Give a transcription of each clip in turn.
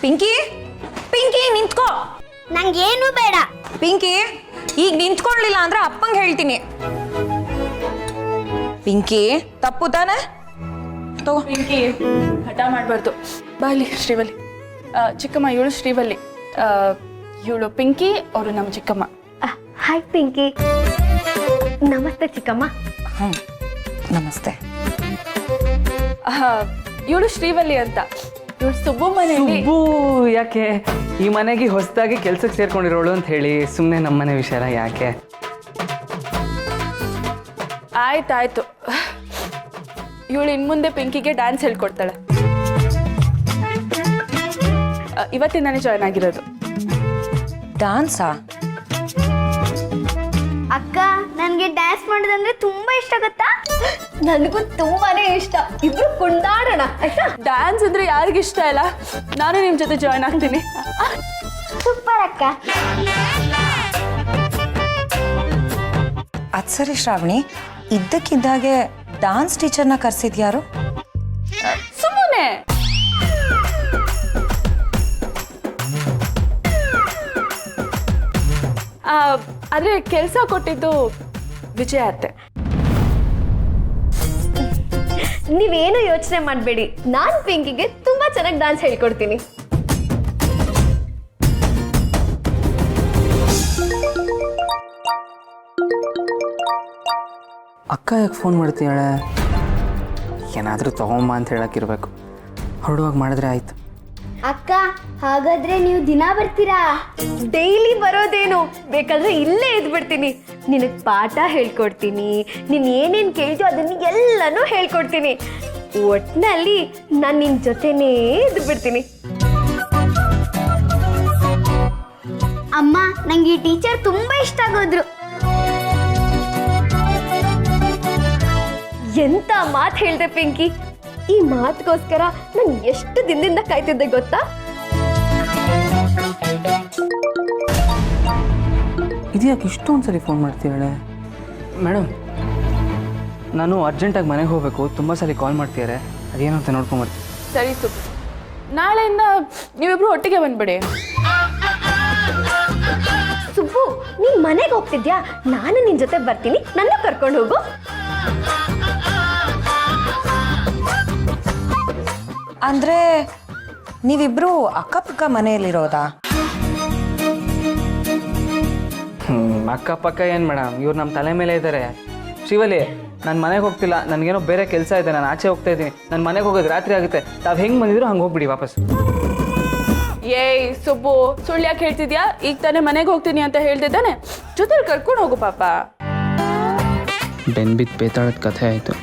ಪಿಂಕಿ ಪಿಂಕಿ ನಿಂತ್ಕೋ. ನಂಗೇನು ಬೇಡ. ಪಿಂಕಿ ಈಗ ನಿಂತ್ಕೊಳ್ಳಿಲ್ಲ ಅಂದ್ರೆ ಅಪ್ಪಂಗೆ ಹೇಳ್ತೀನಿ. ಪಿಂಕಿ ತಪ್ಪು ತಾನೆ ತಗೋ. ಪಿಂಕಿ ಹಠ ಮಾಡಬಾರ್ದು. ಬಾಲಿ ಶ್ರೀವಲ್ಲಿ. ಚಿಕ್ಕಮ್ಮ ಇವಳು ಶ್ರೀವಲ್ಲಿ, ಇವಳು ಪಿಂಕಿ, ಅವರು ನಮ್ಮ ಚಿಕ್ಕಮ್ಮ. ಹಾಯ್ ಪಿಂಕಿ. ನಮಸ್ತೆ ಚಿಕ್ಕಮ್ಮ. ನಮಸ್ತೆ. ಇವಳು ಶ್ರೀವಲ್ಲಿ ಅಂತ. ಇವಳು ಸುಬ್ಬು ಮನೆಯಲ್ಲಿ. ಸುಬ್ಬು ಯಾಕೆ ಈ ಮನೆಗೆ ಹೊಸದಾಗಿ ಕೆಲ್ಸಕ್ಕೆ ಸೇರ್ಕೊಂಡಿರೋಳು ಅಂತ ಹೇಳಿ ಸುಮ್ಮನೆ ನಮ್ಮನೆ ವಿಷಯ ಯಾಕೆ? ಆಯ್ತಾಯ್ತು. ಇವಳು ಇನ್ಮುಂದೆ ಪಿಂಕಿಗೆ ಡ್ಯಾನ್ಸ್ ಹೇಳ್ಕೊಡ್ತಾಳೆ. ಇವತ್ತಿಂದಾನೇ ಜಾಯ್ನ್ ಆಗಿರೋದು. ಡಾನ್ಸಾ? ಅಕ್ಕ, ನನ್ಗೆ ಡ್ಯಾನ್ಸ್ ಮಾಡೋದಂದ್ರೆ ತುಂಬಾ ಇಷ್ಟ ಗೊತ್ತಾ? ನನಗೂ ತುಂಬಾನೇ ಇಷ್ಟ. ಇಬ್ರು ಕುಣಿದಾಡೋಣ ಆಯ್ತಾ? ಡ್ಯಾನ್ಸ್ ಅಂದ್ರೆ ಯಾರಿಗಿಷ್ಟ ಇಲ್ಲ? ನಾನು ನಿಮ್ಮ ಜೊತೆ ಜಾಯ್ನ್ ಆಗ್ತೀನಿ. ಸೂಪರ್ ಅಕ್ಕ. ಅದ್ ಸರಿ ಶ್ರಾವಣಿ, ಇದ್ದಕ್ಕಿದ್ದಾಗೆ ಡಾನ್ಸ್ ಟೀಚರ್ನ ಕರ್ಸಿದ್ಯಾರು? ಸುಮ್ಮನೆ. ಆದ್ರೆ ಕೆಲಸ ಕೊಟ್ಟಿದ್ದು ವಿಜಯ ಅತ್ತೆ. ನೀವೇನು ಯೋಚನೆ ಮಾಡಬೇಡಿ, ನಾನ್ ಪಿಂಕಿಗೆ ತುಂಬಾ ಚೆನ್ನಾಗಿ ಡ್ಯಾನ್ಸ್ ಹೇಳ್ಕೊಡ್ತೀನಿ. ಅಕ್ಕ ಯಾಕೆ ಫೋನ್ ಮಾಡ್ತೀಯಾಳೆ? ಏನಾದರೂ ತಗೊಂಬ ಅಂತ ಹೇಳಕ್ಕಿರ್ಬೇಕು. ಹೊರಡುವಾಗ ಮಾಡಿದ್ರೆ ಆಯ್ತು. ಅಕ್ಕ, ಹಾಗಾದ್ರೆ ನೀವು ದಿನ ಬರ್ತೀರಾ? ಡೈಲಿ ಬರೋದೇನು, ಬೇಕಾದ್ರೆ ಇಲ್ಲೇ ಇದ್ಬಿಡ್ತೀನಿ. ನಿನಗೆ ಪಾಠ ಹೇಳ್ಕೊಡ್ತೀನಿ, ನೀನು ಏನೇನು ಕೇಳ್ತೀಯೋ ಅದನ್ನ ಎಲ್ಲನೂ ಹೇಳ್ಕೊಡ್ತೀನಿ. ಒಟ್ಟಿನಲ್ಲಿ ನಾನು ನಿನ್ನ ಜೊತೆನೇ ಇದ್ಬಿಡ್ತೀನಿ. ಅಮ್ಮ, ನಂಗೆ ಈ ಟೀಚರ್ ತುಂಬಾ ಇಷ್ಟ ಆಗೋದ್ರು. ಎಂತ ಮಾತು ಹೇಳ್ದೆ ಪಿಂಕಿ. ಈ ಮಾತುಗೋಸ್ಕರ ನಾನು ಎಷ್ಟು ದಿನದಿಂದ ಕಾಯ್ತಿದ್ದೆ ಗೊತ್ತಾ? ಇದ್ಯಾಕೆ ಇಷ್ಟೊಂದು ಸರಿ ಫೋನ್ ಮಾಡ್ತೀಯಾಳೆ? ಮೇಡಮ್, ನಾನು ಅರ್ಜೆಂಟಾಗಿ ಮನೆಗೆ ಹೋಗಬೇಕು. ತುಂಬ ಸರಿ ಕಾಲ್ ಮಾಡ್ತೀಯಾರೆ, ಅದೇನು ಅಂತ ನೋಡ್ಕೊಂಬರ್ತೀನಿ. ಸರಿ ಸುಬ್ಬು, ನಾಳೆಯಿಂದ ನೀವಿಬ್ರು ಒಟ್ಟಿಗೆ ಬಂದ್ಬಿಡಿ. ಸುಬ್ಬು, ನೀನ್ ಮನೆಗೆ ಹೋಗ್ತಿದ್ಯಾ? ನಾನು ನಿನ್ ಜೊತೆ ಬರ್ತೀನಿ, ನನ್ನ ಕರ್ಕೊಂಡು ಹೋಗು. ಅಂದ್ರೆ ನೀವಿಬ್ರು ಅಕ್ಕಪಕ್ಕ ಮನೆಯಲ್ಲಿರೋದಾ? ಅಕ್ಕಪಕ್ಕ ಏನು ಮೇಡಮ್, ಇವ್ರು ನಮ್ಮ ತಲೆ ಮೇಲೆ ಇದ್ದಾರೆ. ಶಿವಲಿ, ನಾನು ಮನೆಗೆ ಹೋಗ್ತಿಲ್ಲ, ನನಗೇನೋ ಬೇರೆ ಕೆಲಸ ಇದೆ, ನಾನು ಆಚೆ ಹೋಗ್ತಾ ಇದ್ದೀನಿ. ನಾನು ಮನೆಗೆ ಹೋಗೋದು ರಾತ್ರಿ ಆಗುತ್ತೆ. ತಾವು ಹೆಂಗೆ ಬಂದಿದ್ರು ಹಂಗೆ ಹೋಗ್ಬಿಡಿ ವಾಪಸ್. ಏಯ್ ಸುಬ್ಬು, ಸುಳ್ಳು ಯಾಕೆ ಹೇಳ್ತಿದ್ಯಾ? ಈಗ ತಾನೇ ಮನೆಗೆ ಹೋಗ್ತೀನಿ ಅಂತ ಹೇಳ್ತಿದ್ದಾನೆ, ಜೊತೆಲಿ ಕರ್ಕೊಂಡು ಹೋಗು ಪಾಪ. ಬೆನ್ಬಿದ್ದು ಬೇತಾಳದ ಕಥೆ ಆಯಿತು.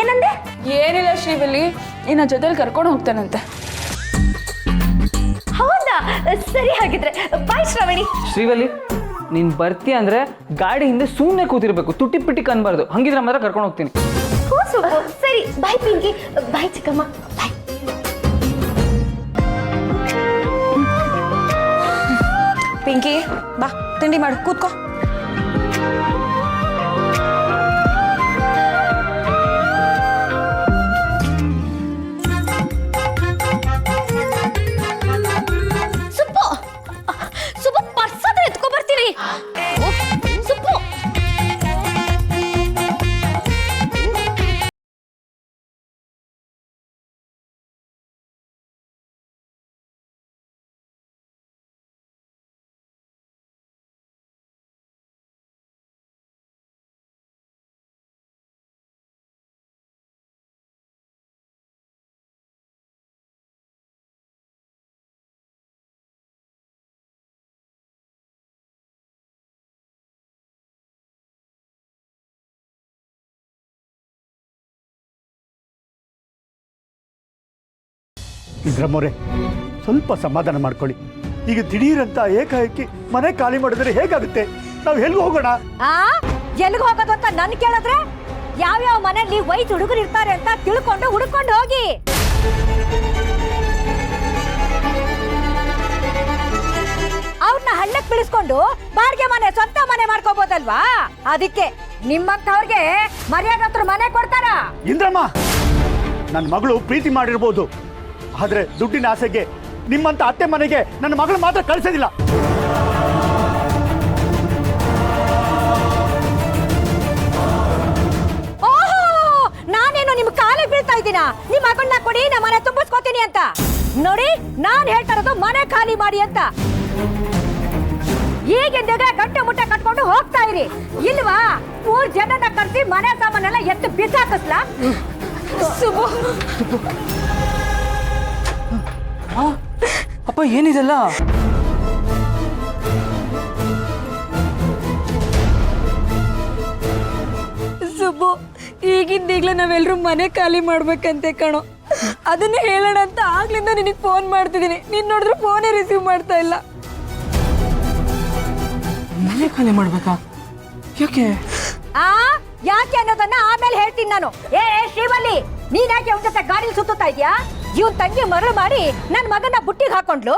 ಏನಂದೆ? ಏನಿಲ್ಲ ಶ್ರೀವಲ್ಲಿ, ಇನ್ನ ಜೊತೆಲಿ ಕರ್ಕೊಂಡು ಹೋಗ್ತಾನಂತೆ. ಹೌದಾ? ಸರಿ, ಹಾಗಿದ್ರೆ ಬಾಯ್ ಶ್ರಾವಣಿ. ಶ್ರೀವಲ್ಲಿ, ನೀನು ಬರ್ತೀಯ ಅಂದರೆ ಗಾಡಿ ಹಿಂದೆ ಸುಮ್ಮನೆ ಕೂತಿರ್ಬೇಕು, ತುಟಿ ಪಿಟಿ ಕನ್ಬಾರ್ದು. ಹಂಗಿದ್ರೆ ಮಾತ್ರ ಕರ್ಕೊಂಡು ಹೋಗ್ತೀನಿ. ಹೋ ಸುಬ್ಬು, ಸರಿ. ಬಾಯ್ ಪಿಂಕಿ. ಬಾಯ್ ಚಿಕ್ಕಮ್ಮ. ಬಾಯ್. ಪಿಂಕಿ ಬಾ, ತಿಂಡಿ ಮಾಡು, ಕೂತ್ಕೋ. ಸುಬ್ಬು, ಸುಬ್ಬು, ಪರ್ಸ್ ಹತ್ರ ಎತ್ಕೊ ಬರ್ತೀನಿ. ಸುಬ್ಬು. ಇಂದ್ರಮ್ಮವ್ರೆ, ಸ್ವಲ್ಪ ಸಮಾಧಾನ ಮಾಡ್ಕೊಳ್ಳಿ. ಈಗ ದಿಢೀರಂತ ಏಕಾಏಕಿ ಮನೆ ಖಾಲಿ ಮಾಡಿದ್ರೆ ಹೇಗಾಗುತ್ತೆ? ನಾವು ಎಲ್ಲಿಗೆ ಹೋಗೋಣ? ಎಲ್ಲಿಗೆ ಹೋಗೋದು ಅಂತ ನನ್ ಕೇಳಿದ್ರೆ, ಯಾವ್ಯಾವ ಮನೆಯಲ್ಲಿ ವಯಸ್ಸು ಹುಡುಗರು ಇರ್ತಾರೆ ಅಂತ ತಿಳ್ಕೊಂಡು ಹುಡುಕೊಂಡು ಹೋಗಿ. ಅವ್ರನ್ನ ಹಳ್ಳಕ್ ಬಿಡಿಸ್ಕೊಂಡು ಬಾಡಿಗೆ ಮನೆ, ಸ್ವಂತ ಮನೆ ಮಾಡ್ಕೋಬಹುದಲ್ವಾ? ಅದಕ್ಕೆ ನಿಮ್ಮಂತವ್ರಿಗೆ ಮರ್ಯಾದೆ ಹತ್ರ ಮನೆ ಕೊಡ್ತಾರ? ಇಂದ್ರಮ್ಮ, ನನ್ನ ಮಗಳು ಪ್ರೀತಿ ಮಾಡಿರ್ಬೋದು, ಆದ್ರೆ ದುಡ್ಡಿನ ಆಸೆಗೆ ನಿಮ್ಮಂತ ಅತ್ತೆ ಮನೆಗೆ ನನ್ನ ಮಗಳು ಮಾತ್ರ ಕಳಿಸೋದಿಲ್ಲ. ಓಹೋ, ನಾನೇನು ನಿಮ್ ಕಾಲಿಗೆ ಬೀಳ್ತಾ ಇದ್ದೀನ ನಿಮ್ ಮಗನ್ನ ಕೊಡಿ ನಮ್ಮ ಮನೆ ತುಂಬಿಸ್ಕೋತೀನಿ ಅಂತ. ನೋಡಿ, ನಾನ್ ಹೇಳ್ತಾ ಇರೋದು ಮನೆ ಖಾಲಿ ಮಾಡಿ ಅಂತ. ಈಗಿಂದಾಗ ಗಂಟೆ ಮುಟ್ಟೆ ಕಟ್ಕೊಂಡು ಹೋಗ್ತಾ ಇರಿ, ಇಲ್ವಾ 3 ಜನನ ಕರ್ಸಿ ಮನೆ ಸಾಮಾನೆಲ್ಲ ಎತ್ತು ಬಿಸಾಕಸ್ಲ. ಅಪ್ಪ ಏನಿದೆಲ್ಲ? ಸುಬ್ಬು, ಈಗಿಂದೀಗ್ಲೇ ನಾವೆಲ್ಲರೂ ಮನೆ ಖಾಲಿ ಮಾಡ್ಬೇಕಂತೆ ಕಣೋ. ಅದನ್ನೇ ಹೇಳೋಣ ಅಂತ ಆಗ್ಲಿಂದ ನಿನಗೆ ಫೋನ್ ಮಾಡ್ತಿದ್ದೀನಿ. ನೀನ್ ನೋಡಿದ್ರೆ ಫೋನೇ ರಿಸೀವ್ ಮಾಡ್ತಾ ಇಲ್ಲ. ಮನೆ ಖಾಲಿ ಮಾಡ್ಬೇಕಾ? ಯಾಕೆ? ಯಾಕೆ ಅನ್ನೋದನ್ನ ಆಮೇಲೆ ಹೇಳ್ತೀನಿ ನಾನು. ಏ ಶ್ರೀವಲ್ಲಿ, ನೀನ್ ಯಾಕೆ ಅವ್ನ ಜೊತೆ ಗಾಡಿ ಸುತ್ತಾ ಇದ್ಯಾ? ಇವನ್ ತಂಗಿ ಮರಳು ಮಾಡಿ ನನ್ ಮಗನ ಬುಟ್ಟಿಗೆ ಹಾಕೊಂಡ್ಲು.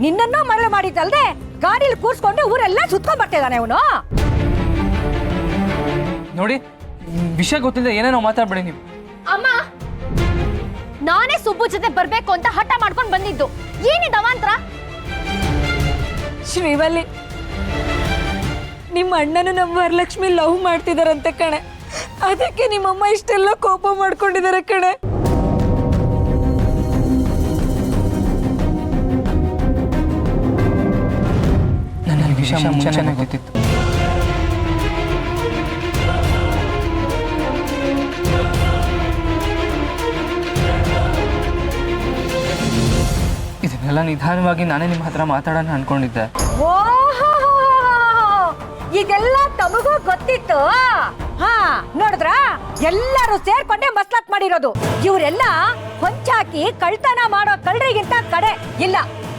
ನಿನ್ನನ್ನು ಮರಳು ಮಾಡಿದ್ದಲ್ದೆ ಗಾಡಿಲಿ ಕೂರ್ಸ್ಕೊಂಡು ಊರೆಲ್ಲ ಸುತ್ಕೊಂಡ್ ಬರ್ತಿದ್ದಾನೆ ಅವನು. ನೋಡಿ, ವಿಷಯ ಗೊತ್ತಿಲ್ಲ ಏನೇನೋ ಮಾತಾಡ್ಬೇಡಿ ನೀವು. ಅಮ್ಮ, ನಾನೇ ಸುಬ್ಬು ಜೊತೆ ಬರ್ಬೇಕು ಅಂತ ಹಠ ಮಾಡ್ಕೊಂಡು ಬಂದಿದ್ದು. ಏನಿದೆ ಅವಾಂತರ? ಶ್ರೀವಲ್ಲಿ, ನಿಮ್ಮ ಅಣ್ಣನ ನಮ್ಮ ವರಲಕ್ಷ್ಮಿ ಲವ್ ಮಾಡ್ತಿದಾರಂತೆ ಕಣೆ. ಅದಕ್ಕೆ ನಿಮ್ಮಮ್ಮ ಇಷ್ಟೆಲ್ಲ ಕೋಪ ಮಾಡ್ಕೊಂಡಿದ್ದಾರೆ ಕಣೆ. ನನಗೆ ವಿಷಯ ಮುಂಚೆನೇ ಗೊತ್ತಿತ್ತು. ಇದನ್ನೆಲ್ಲ ನಿಧಾನವಾಗಿ ನಾನೇ ನಿಮ್ಮ ಹತ್ರ ಮಾತಾಡೋಣ ಅನ್ಕೊಂಡಿದ್ದೆ. ಇದೆಲ್ಲ ತಮಗೂ ಗೊತ್ತಿತ್ತು. ಹಾ, ನೋಡಿದ್ರ, ಎಲ್ಲರೂ ಸೇರ್ಕೊಂಡೆ ಮಸ್ಲತ್ ಮಾಡಿರೋದು. ಇವರೆಲ್ಲ ಹೊಂಚಾಕಿ ಕಳ್ತನ ಮಾಡೋ ಕಳ್ಳರಿಗಿಂತ ಕಡೆ ಇಲ್ಲ.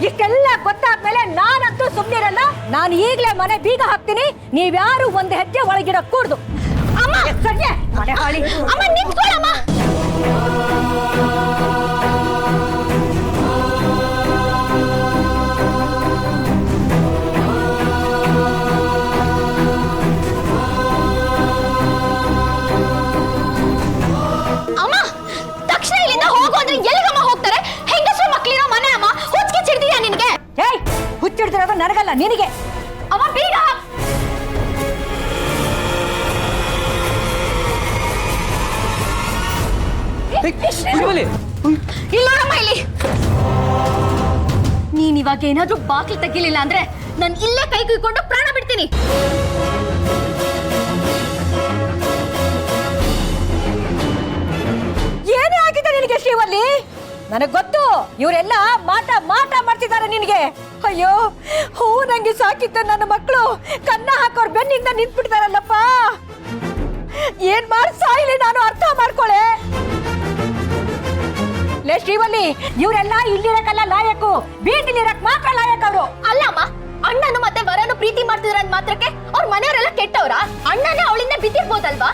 ಇಷ್ಟೆಲ್ಲ ಗೊತ್ತಾದ್ಮೇಲೆ ನಾನಂತೂ ಸುಮ್ಮನಿರಲ್ಲ. ನಾನು ಈಗಲೇ ಮನೆ ಬೀಗ ಹಾಕ್ತೀನಿ. ನೀವ್ಯಾರು ಒಂದು ಹೆಜ್ಜೆ ಒಳಗಿಡಕ್ ಕೂಡ್ದು. ಅಮ್ಮ ಸಂಜೆ ಮನೆ ಹಾಳಿ. ಅಮ್ಮ ನಿಂತ್ಕೊಳ್ಳಮ್ಮ. ಹುಚ್ಚಿಡ್ತಿರೋದು ನನಗಲ್ಲ, ನಿನಗೆ. ಅವ ಬೀಗ ಇಲ್ಲೋಡಮ್ಮ ಇಲ್ಲಿ. ನೀನ್ ಇವಾಗ ಏನಾದ್ರೂ ಬಾಕ್ಲಿ ತೆಗಿಲಿಲ್ಲ ಅಂದ್ರೆ ನಾನು ಇಲ್ಲೇ ಕೈ ಕುಯ್ಕೊಂಡು ಪ್ರಾಣ ಬಿಡ್ತೀನಿ. ಏನೇ ಆಗಿದೆ ನಿನಗೆ ಶ್ರೀವಲ್ಲಿ? ನನಗ್ ಗೊತ್ತು, ಇವರೆಲ್ಲ ಮಾಟ ಮಾಡ್ತಿದ್ದಾರೆ ನಿನಗೆ. ಅಯ್ಯೋ, ಹೂ ನಂಗೆ ಸಾಕಿದ್ದ ನನ್ನ ಮಕ್ಕಳು ಕನ್ನ ಹಾಕೋರ್ ಬೆನ್ನಿಂದ ನಿಂತ್ಬಿಡ್ತಾರಲ್ಲಪ್ಪ. ಏನ್ ಮಾಡಿ ಸಾಯಿಲಿ ನಾನು, ಅರ್ಥ ಮಾಡ್ಕೊಳೆ. ಲೇ ಶ್ರೀವಲ್ಲಿ, ಇವರೆಲ್ಲ ಇಲ್ಲಿರಕ್ಕಲ್ಲ ಲಾಯಕು, ಬೀದಿಲಿರಕ್ ಮಾತ್ರ ಲಾಯಕ್ ಅವರು. ಅಲ್ಲಮ್ಮ, ಅಣ್ಣನು ಮತ್ತೆ ವರನು ಪ್ರೀತಿ ಮಾಡ್ತಿದ್ರ ಅಂದ್ ಮಾತ್ರಕ್ಕೆ ಅವ್ರ ಮನೆಯವರೆಲ್ಲ ಕೆಟ್ಟವ್ರ? ಅಣ್ಣನೇ ಅವಳಿಂದ ಬಿದ್ದಿರ್ಬೋದಲ್ವಾ?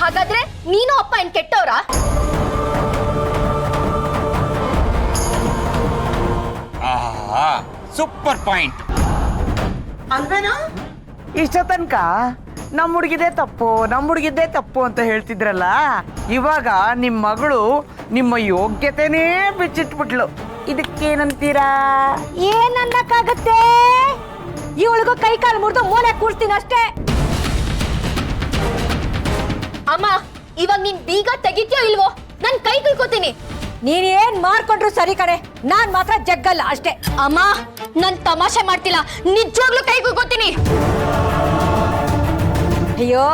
ಹಾಗಾದ್ರೆ ನೀನು ಅಪ್ಪ ಏನ್ ಕೆಟ್ಟವ್ರ? Super point ಅಲ್ವೇನಾ? ಇಷ್ಟ ತನಕ ನಮ್ಮ ಹುಡುಗಿದ್ದೇ ತಪ್ಪು ಅಂತ ಹೇಳ್ತಿದ್ರಲ್ಲ, ಇವಾಗ ನಿಮ್ಮ ಮಗಳು ನಿಮ್ಮ ಯೋಗ್ಯತೆನೇ ಬಿಚ್ಚಿಟ್ಬಿಟ್ಲು. ಇದಕ್ಕೇನಂತೀರಾ? ಏನನ್ನಕ್ಕಾಗತ್ತೆ? ಇವಳಿಗೂ ಕೈ ಕಾಲು ಮುರಿದು ಮೂಲೆ ಕೂರ್ತೀನಿ ಅಷ್ಟೇ. ಅಮ್ಮ, ಇವಾಗ ನೀನ್ ಬೀಗ ತೆಗಿತೀಯೋ ಇಲ್ವೋ? ನನ್ ಕೈ ಕುಯ್ಕೋತೀನಿ. ನೀನ್ ಏನ್ ಮಾಡ್ಕೊಂಡ್ರು ಸರಿ ಕಡೆ, ನಾನ್ ಮಾತ್ರ ಜಗ್ಗಲ್ಲ ಅಷ್ಟೇ. ಅಮ್ಮ, ನಾನ್ ತಮಾಷೆ ಮಾಡ್ತಿಲ್ಲ, ನಿಜವಾಗ್ಲೂ ಕೈ ಕುಯ್ಕೋತೀನಿ. ಅಯ್ಯೋ,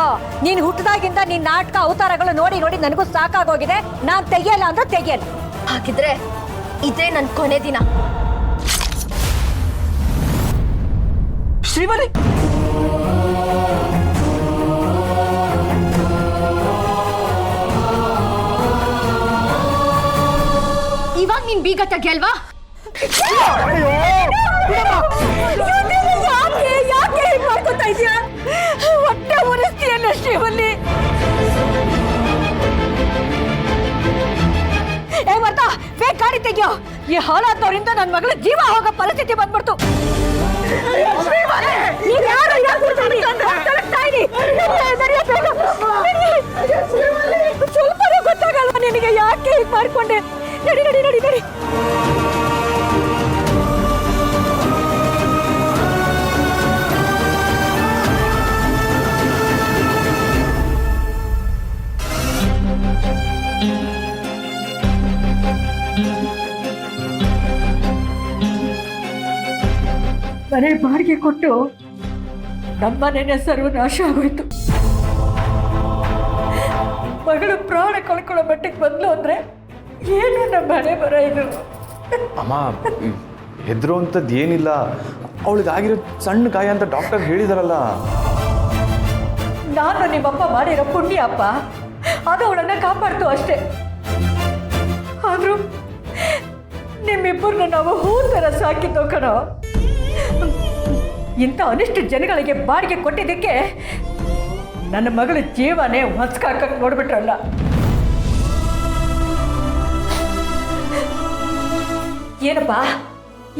ನೀನ್ ಹುಟ್ಟದಾಗಿಂದ ನಿನ್ ನಾಟಕ ಅವತಾರಗಳು ನೋಡಿ ನೋಡಿ ನನಗೂ ಸಾಕಾಗೋಗಿದೆ. ನಾನ್ ತೆಗಿಯಲ್ಲ ಅಂದ್ರೆ ತೆಗಿಯಲ್ಲ. ಹಾಗಿದ್ರೆ ಇದೇ ನನ್ ಕೊನೆ ದಿನ. ಶ್ರೀವಲ್ಲಿ, ಇವಾಗ ನೀನ್ ಬೀಗ ತೆಗಿಯಲ್ವಾ? ಯಾಕೆ ಹೀಗ್ ಮಾಡ್ಕೊತಾ ಇದೀಯಾ? ಹೊಟ್ಟೆ ಉರಿಸ್ತೀಯಲ್ಲ ಶ್ರೀವಲ್ಲಿ. ಏ ಬರ್ತಾ, ಬೇಗ ಗಾಡಿ ತೆಗಿಯೋ. ಈ ಹಾಳಾದವರಿಂದ ನನ್ನ ಮಗಳ ಜೀವ ಹೋಗೋ ಪರಿಸ್ಥಿತಿ ಬಂದ್ಬಿಡ್ತು. ಸ್ವಲ್ಪನೂ ಗೊತ್ತಾಗಲ್ವಾ ನಿನಗೆ? ಮಗನಿಗೆ ಯಾಕೆ ಹೀಗೆ ಮಾಡ್ಕೊಂಡೆ? ನಡಿ ನಡಿ ನಡಿ ನಡಿ. ಮನೆ ಬಾಡಿಗೆ ಕೊಟ್ಟು ನಮ್ಮನೆ ಸರ್ವನಾಶ ಆಗೋಯ್ತು. ಮಗಳು ಪ್ರಾಣ ಕಳ್ಕೊಳ್ಳೋ ಮಟ್ಟಿಗೆ ಬಂದ್ಲು ಅಂದ್ರೆ ಏನು ನಮ್ಮ ಮನೆ ಬರ ಇದು. ಅಮ್ಮ ಹೆದ್ರು ಅಂತದ್ದು ಏನಿಲ್ಲ, ಅವಳಿಗಾಗಿರೋ ಸಣ್ಣ ಗಾಯ ಅಂತ ಡಾಕ್ಟರ್ ಹೇಳಿದಾರಲ್ಲ. ನಾನು ನಿಮ್ಮಪ್ಪ ಮಾಡಿರೋ ಪುಣ್ಯ ಅಪ್ಪ, ಅದು ಅವಳನ್ನ ಕಾಪಾಡ್ತು ಅಷ್ಟೇ. ಆದ್ರೂ ನಿಮ್ಮಿಬ್ಬರನ್ನ ನಾವು ಹೂ ಥರ ಸಾಕಿದ್ದೋ ಕಣೋ. ಇಂಥ ಅನಿಷ್ಟ ಜನಗಳಿಗೆ ಬಾಡಿಗೆ ಕೊಟ್ಟಿದ್ದಕ್ಕೆ ನನ್ನ ಮಗಳ ಜೀವನೇ ಹೊಸ್ಕಾಕಕ್ಕೆ ನೋಡ್ಬಿಟ್ರಲ್ಲ. ಏನಪ್ಪ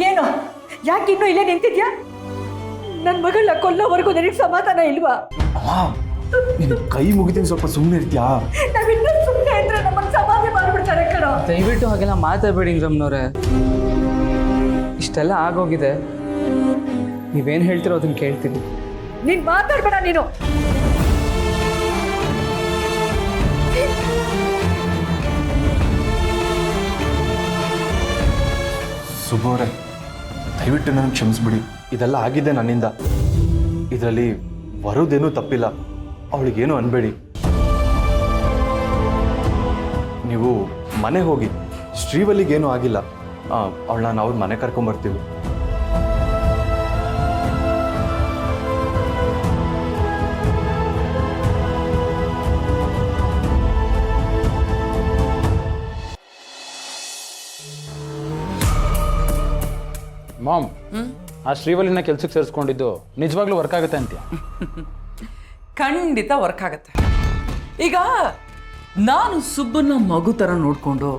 ಏನು? ಯಾಕೆ ಇನ್ನೂ ಇಲ್ಲೇ ನಿಂತಿದ್ಯಾ? ನನ್ನ ಮಗಳನ್ನ ಕೊಲ್ಲೋವರೆಗೂ ನಿನಗೆ ಸಮಾಧಾನ ಇಲ್ವಾ? ನೀನು ಕೈ ಮುಗಿತೀನಿ, ಸ್ವಲ್ಪ ಸುಮ್ಮನೆ ಇರ್ತೀಯಾ? ನಾವಿನ್ನೂ ಸುಮ್ಮನೆ ಇದ್ರೆ ನಮ್ಮನ್ನು ಸಮಾಧಿ ಮಾಡ್ಬಿಡ್ತಾರೆ ಕಣೋ. ದಯವಿಟ್ಟು ಹಾಗೆಲ್ಲ ಮಾತಾಡಬೇಡಿ ಇಂದ್ರಮ್ಮನವ್ರೆ. ಇಷ್ಟೆಲ್ಲ ಆಗೋಗಿದೆ, ನೀವೇನು ಹೇಳ್ತಿರೋ ಅದನ್ನು ಕೇಳ್ತೀನಿ. ನೀನು ಮಾತಾಡ್ಬೇಡ ನೀನು. ಸುಬ್ಬವ್ರೆ, ದಯವಿಟ್ಟು ನನಗೆ ಕ್ಷಮಿಸ್ಬಿಡಿ. ಇದೆಲ್ಲ ಆಗಿದೆ ನನ್ನಿಂದ. ಇದರಲ್ಲಿ ಬರೋದೇನೂ ತಪ್ಪಿಲ್ಲ. ಅವಳಿಗೇನು ಅನ್ಬೇಡಿ. ನೀವು ಮನೆ ಹೋಗಿ, ಶ್ರೀವಲ್ಲಿಗೇನೂ ಆಗಿಲ್ಲ. ಅವಳನ್ನ ನಾವು ಮನೆ ಕರ್ಕೊಂಬರ್ತೀವಿ. ಮಾಮ್, ಆ ಶ್ರೀವಲ್ಲಿನ ಕೆಲ್ಸಕ್ಕೆ ಸೇರಿಸ್ಕೊಂಡಿದ್ದು ನಿಜವಾಗ್ಲೂ ವರ್ಕ್ ಆಗುತ್ತೆ ಅಂತೀಯ? ಖಂಡಿತ ವರ್ಕ್ ಆಗುತ್ತೆ. ಈಗ ನಾನು ಸುಬ್ಬನ್ನ ಮಗು ಥರ ನೋಡಿಕೊಂಡು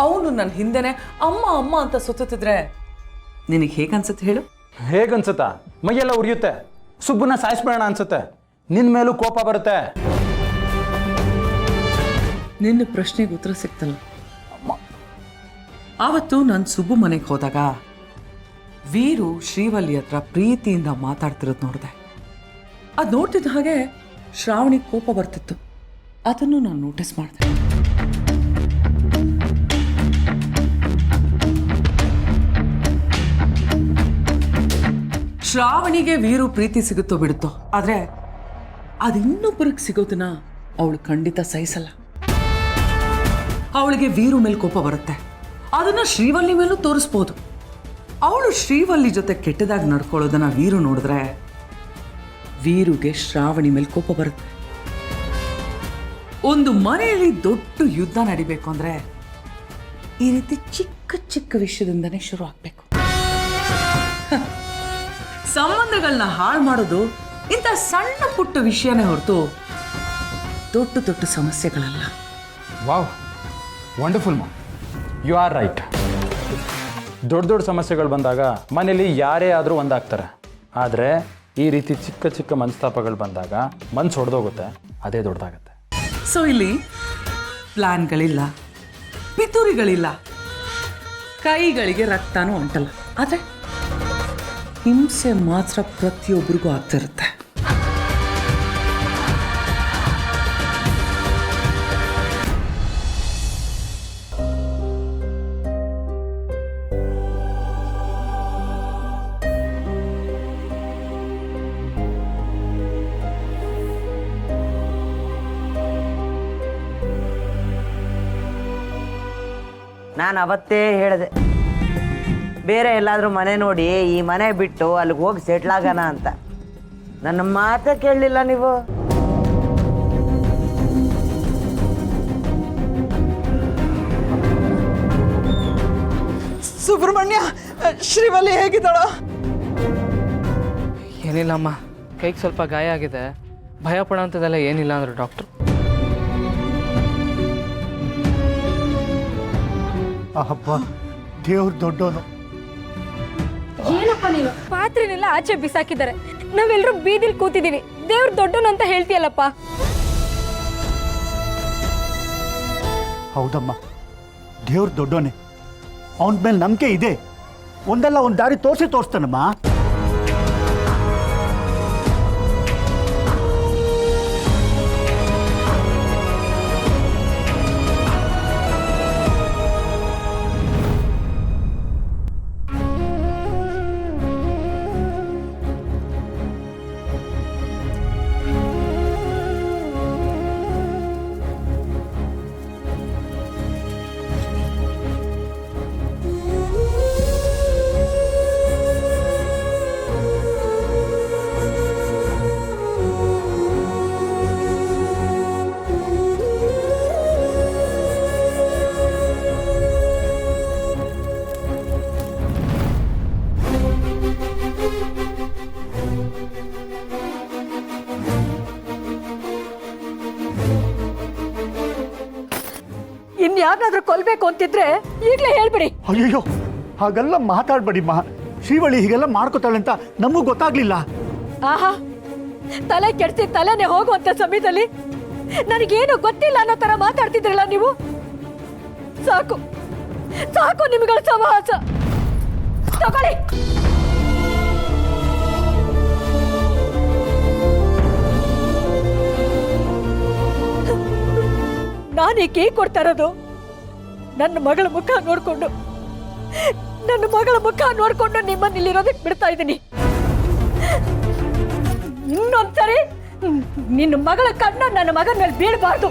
ಅವನು ನನ್ನ ಹಿಂದೆನೆ ಅಮ್ಮ ಅಮ್ಮ ಅಂತ ಸುತ್ತಿದ್ರೆ ನಿನಗೆ ಹೇಗನ್ಸುತ್ತೆ ಹೇಳು? ಹೇಗನ್ಸುತ್ತಾ? ಮೈಯೆಲ್ಲ ಉರಿಯುತ್ತೆ. ಸುಬ್ಬನ್ನ ಸಾಯಿಸ್ಬೇಡ ಅನ್ಸುತ್ತೆ. ನಿನ್ನ ಮೇಲೂ ಕೋಪ ಬರುತ್ತೆ. ನಿನ್ನ ಪ್ರಶ್ನೆಗೆ ಉತ್ತರ ಸಿಕ್ತಲ್ಲ. ಆವತ್ತು ನಾನು ಸುಬ್ಬು ಮನೆಗೆ ಹೋದಾಗ ವೀರು ಶ್ರೀವಲ್ಲಿ ಹತ್ರ ಪ್ರೀತಿಯಿಂದ ಮಾತಾಡ್ತಿರೋದು ನೋಡಿದೆ. ಅದು ನೋಡ್ತಿದ್ದ ಹಾಗೆ ಶ್ರಾವಣಿಗೆ ಕೋಪ ಬರ್ತಿತ್ತು. ಅದನ್ನು ನಾನು ನೋಟಿಸ್ ಮಾಡಿದೆ. ಶ್ರಾವಣಿಗೆ ವೀರು ಪ್ರೀತಿ ಸಿಗುತ್ತೋ ಬಿಡುತ್ತೋ, ಆದರೆ ಅದು ಇನ್ನೊಬ್ಬರಿಗೆ ಸಿಗೋದನ್ನ ಅವಳು ಖಂಡಿತ ಸಹಿಸಲ್ಲ. ಅವಳಿಗೆ ವೀರು ಮೇಲೆ ಕೋಪ ಬರುತ್ತೆ. ಅದನ್ನ ಶ್ರೀವಲ್ಲಿ ಮೇಲೂ ತೋರಿಸ್ಬೋದು. ಅವಳು ಶ್ರೀವಲ್ಲಿ ಜೊತೆ ಕೆಟ್ಟದಾಗಿ ನಡ್ಕೊಳ್ಳೋದನ್ನ ವೀರು ನೋಡಿದ್ರೆ ವೀರುಗೆ ಶ್ರಾವಣಿ ಮೇಲೆ ಕೋಪ ಬರುತ್ತೆ. ಒಂದು ಮನೆಯಲ್ಲಿ ದೊಡ್ಡ ಯುದ್ಧ ನಡಿಬೇಕು ಅಂದ್ರೆ ಈ ರೀತಿ ಚಿಕ್ಕ ಚಿಕ್ಕ ವಿಷಯದಿಂದನೇ ಶುರು ಆಗ್ಬೇಕು. ಸಂಬಂಧಗಳನ್ನ ಹಾಳು ಮಾಡೋದು ಇಂಥ ಸಣ್ಣ ಪುಟ್ಟ ವಿಷಯನೇ ಹೊರತು ದೊಡ್ಡ ದೊಡ್ಡ ಸಮಸ್ಯೆಗಳಲ್ಲ. Wow, wonderful mom, you are right. ದೊಡ್ಡ ದೊಡ್ಡ ಸಮಸ್ಯೆಗಳು ಬಂದಾಗ ಮನೇಲಿ ಯಾರೇ ಆದರೂ ಒಂದಾಗ್ತಾರೆ. ಆದರೆ ಈ ರೀತಿ ಚಿಕ್ಕ ಚಿಕ್ಕ ಮನಸ್ತಾಪಗಳು ಬಂದಾಗ ಮನ್ಸು ಹೊಡೆದೋಗುತ್ತೆ, ಅದೇ ದೊಡ್ಡದಾಗತ್ತೆ. ಸೊ ಇಲ್ಲಿ ಪ್ಲಾನ್ಗಳಿಲ್ಲ, ಪಿತೂರಿಗಳಿಲ್ಲ, ಕೈಗಳಿಗೆ ರಕ್ತನೂ ಅಂಟಲ್ಲ. ಆದರೆ ಹಿಂಸೆ ಮಾತ್ರ ಪ್ರತಿಯೊಬ್ಬರಿಗೂ ಆಗ್ತಿರುತ್ತೆ. ನಾನು ಅವತ್ತೇ ಹೇಳಿದೆ, ಬೇರೆ ಎಲ್ಲಾದರೂ ಮನೆ ನೋಡಿ ಈ ಮನೆ ಬಿಟ್ಟು ಅಲ್ಲಿಗೆ ಹೋಗಿ ಸೆಟ್ಲ್ ಆಗೋಣ ಅಂತ. ನನ್ನ ಮಾತೇ ಕೇಳಲಿಲ್ಲ ನೀವು. ಸುಬ್ರಹ್ಮಣ್ಯ, ಶ್ರೀವಲ್ಲಿ ಹೇಗಿದ್ದಾಳ? ಏನಿಲ್ಲಮ್ಮ, ಕೈಗೆ ಸ್ವಲ್ಪ ಗಾಯ ಆಗಿದೆ, ಭಯ ಪಡೋಂಥದ್ದೆಲ್ಲ ಏನಿಲ್ಲ ಅಂದರು ಡಾಕ್ಟ್ರು. ಹಬ್ಬ, ದೇವ್ರ ದೊಡ್ಡವನು. ಏನಪ್ಪ ನೀನು ಪಾತ್ರೆನೆಲ್ಲ ಆಚೆ ಬಿಸಾಕಿದ್ದಾರೆ, ನಾವೆಲ್ಲರೂ ಬೀದಿಲಿ ಕೂತಿದೀವಿ, ದೇವ್ರ ದೊಡ್ಡನು ಅಂತ ಹೇಳ್ತೀಯಲ್ಲಪ್ಪ. ಹೌದಮ್ಮ, ದೇವ್ರ ದೊಡ್ಡೋನೆ, ಅವನ ಮೇಲೆ ನಂಬಿಕೆ ಇದೆ. ಒಂದಲ್ಲ ಒಂದು ದಾರಿ ತೋರಿಸ್ತಾನಮ್ಮ. ಇನ್ಯಾರನ್ನಾದ್ರೂ ಕೊಲ್ಬೇಕು ಅಂತಿದ್ರೆ ಈಗಲೇ ಹೇಳ್ಬಿಡಿ. ಅಯ್ಯೋ, ಹಾಗೆಲ್ಲ ಮಾತಾಡ್ಬೇಡಿಮ್ಮ. ಶ್ರೀವಳ್ಳಿ ಹೀಗೆಲ್ಲ ಮಾಡ್ಕೋತಾಳೆ ಅಂತ ನಮಗೂ ಗೊತ್ತಾಗ್ಲಿಲ್ಲ. ಆಹಾ, ತಲೆ ಕೆಡ್ಸಿ ತಲೆನೇ ಹೋಗುವಂತ ಸಮಯದಲ್ಲಿ ನನಗೇನು ಗೊತ್ತಿಲ್ಲ ಅನ್ನೋ ತರ ಮಾತಾಡ್ತಿದ್ರಲ್ಲ ನೀವು. ಸಾಕು ಸಾಕು ನಿಮ್ಗಳ ಸಮಾಸ. ತಗೊಳ್ಳಿ. ನಾನೀ ಕೀ ಕೊಡ್ತಾ ಇರೋದು ನನ್ನ ಮಗಳ ಮುಖ ನೋಡ್ಕೊಂಡು ನಿಮ್ಮನ್ನ ಇಲ್ಲಿರೋದಕ್ಕೆ ಬಿಡ್ತಾ ಇದ್ದೀನಿ. ಇನ್ನೊಂದ್ಸರಿ ನಿನ್ನ ಮಗಳ ಕಣ್ಣು ನನ್ನ ಮಗನ ಮೇಲೆ ಬೀಳಬಾರ್ದು.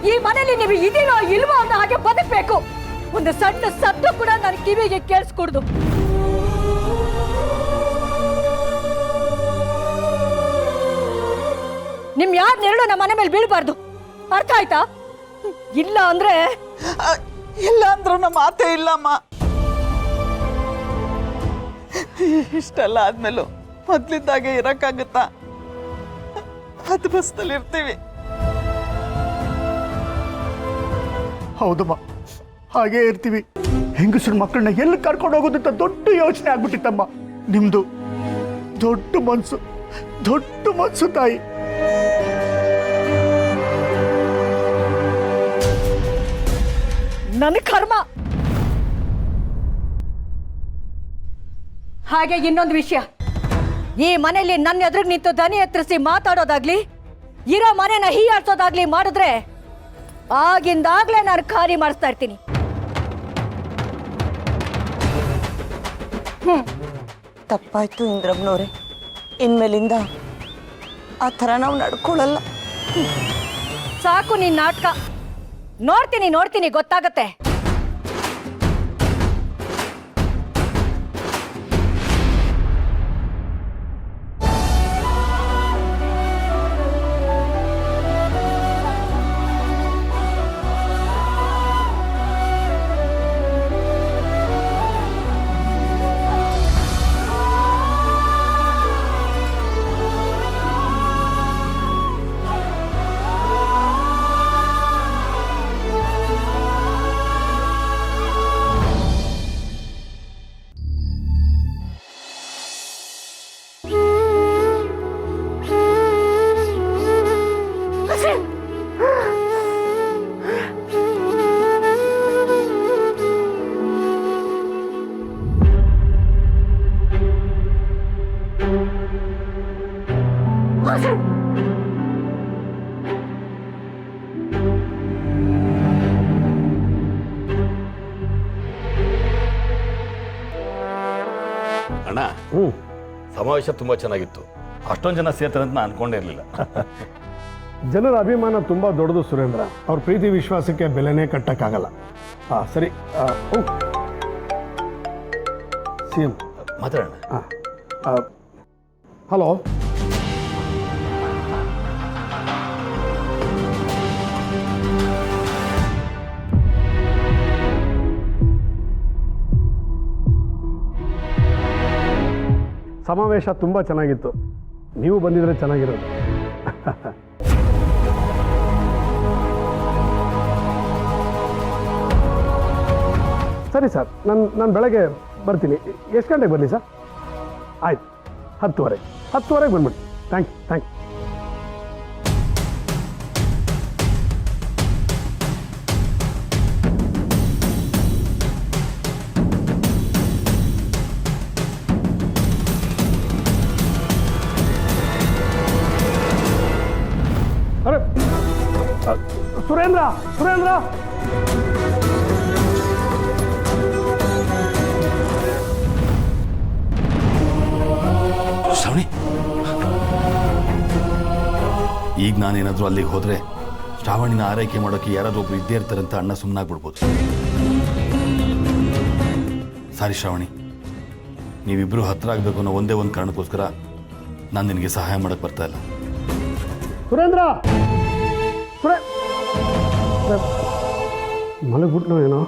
ಈ ಮನೇಲಿ ನೀವು ಇದೀನೋ ಇಲ್ವೋ ಅನ್ನೋ ಹಾಗೆ ಬದುಕಬೇಕು. ಒಂದು ಸಣ್ಣ ಸದ್ದು ಕೂಡ ನನ್ನ ಕಿವಿಗೆ ಕೇಳಿಸ್ಕೊಡ್ದು. ನಿಮ್ ಯಾರ ನೆರಳು ನಮ್ಮ ಮನೆ ಮೇಲೆ ಬೀಳಬಾರ್ದು. ಅರ್ಥ ಆಯ್ತಾ? ಇಲ್ಲ ಅಂದ್ರೆ ಇಲ್ಲ ಅಂದ್ರೂ ನಮ್ಮ ಮಾತೇ ಇಲ್ಲಮ್ಮ. ಇಷ್ಟೆಲ್ಲ ಆದ್ಮೇಲೂ ಮೊದ್ಲಿದ್ದಾಗೆ ಇರಕ್ಕಾಗತ್ತಾ? ಹತ್ತು ಬಸ್ದಲ್ಲಿ ಇರ್ತೀವಿ. ಹೌದಮ್ಮ, ಹಾಗೇ ಇರ್ತೀವಿ. ಹೆಂಗಸರ ಮಕ್ಕಳನ್ನ ಎಲ್ಲಿ ಕರ್ಕೊಂಡು ಹೋಗೋದು ಅಂತ ದೊಡ್ಡ ಯೋಚನೆ ಆಗ್ಬಿಟ್ಟಿತ್ತಮ್ಮ. ನಿಮ್ದು ದೊಡ್ಡ ಮನ್ಸು ತಾಯಿ. ನನ್ನ ಕರ್ಮ. ಹಾಗೆ ಇನ್ನೊಂದು ವಿಷಯ, ಈ ಮನೆಯಲ್ಲಿ ನನ್ನ ಎದುರು ನಿಂತು ದನಿ ಎತ್ತರಿಸಿ ಮಾತಾಡೋದಾಗ್ಲಿ, ಇರೋ ಮನೆನ ಹೀಯಾಡ್ಸೋದಾಗ್ಲಿ ಮಾಡಿದ್ರೆ ಆಗಿಂದಾಗ್ಲೇ ನಾನು ಖಾಲಿ ಮಾಡಿಸ್ತಾ ಇರ್ತೀನಿ. ತಪ್ಪಾಯ್ತು ಇಂದ್ರಮ್ಮನವ್ರೆ, ಇನ್ಮೇಲಿಂದ ಆ ಥರ ನಾವು ನಡ್ಕೊಳ್ಳಲ್ಲ. ಸಾಕು ನಿನ್ ನಾಟಕ. ನೋಡ್ತೀನಿ ಗೊತ್ತಾಗತ್ತೆ. ಅಣ್ಣ, ಸಮಾವೇಶ ತುಂಬಾ ಚೆನ್ನಾಗಿತ್ತು. ಅಷ್ಟೊಂದು ಜನ ಸೇರ್ತಾರೆ ಅಂತ ನಾನು ಅನ್ಕೊಂಡೇ ಇರಲಿಲ್ಲ. ಜನರ ಅಭಿಮಾನ ತುಂಬ ದೊಡ್ಡದು ಸುರೇಂದ್ರ. ಅವ್ರ ಪ್ರೀತಿ ವಿಶ್ವಾಸಕ್ಕೆ ಬೆಲೆನೇ ಕಟ್ಟಕ್ಕಾಗಲ್ಲ. ಸರಿ, CM ಮಾತಾಡೋಣ. ಹಲೋ, ಸಮಾವೇಶ ತುಂಬ ಚೆನ್ನಾಗಿತ್ತು. ನೀವು ಬಂದಿದ್ರೆ ಚೆನ್ನಾಗಿರೋದು. ಸರಿ ಸರ್, ನಾನು ಬೆಳಗ್ಗೆ ಬರ್ತೀನಿ. ಎಷ್ಟು ಗಂಟೆಗೆ ಬರಲಿ ಸರ್? ಆಯ್ತು, 10:30ಗೆ ಬಂದ್ಬಿಡಿ. Thank you. ಸುರೇಂದ್ರ ಸುರೇಂದ್ರ ಶ್ರಾವಣಿ, ಈಗ ನಾನೇನಾದರೂ ಅಲ್ಲಿಗೆ ಹೋದರೆ ಶ್ರಾವಣಿನ ಆರೈಕೆ ಮಾಡೋಕ್ಕೆ ಯಾರಾದರೂ ಒಬ್ರು ಇದ್ದೇ ಇರ್ತಾರಂತ ಅಣ್ಣ ಸುಮ್ಮನಾಗ್ಬಿಡ್ಬೋದು. ಸಾರಿ ಶ್ರಾವಣಿ, ನೀವಿಬ್ಬರು ಹತ್ರ ಆಗಬೇಕು ಅನ್ನೋ ಒಂದೇ ಒಂದು ಕಾರಣಕ್ಕೋಸ್ಕರ ನಾನು ನಿನಗೆ ಸಹಾಯ ಮಾಡೋಕ್ಕೆ ಬರ್ತಾ ಇಲ್ಲ. ಸುರೇಂದ್ರ ಮಲಗ್ಬಿಟ್ನೋ ಏನೋ.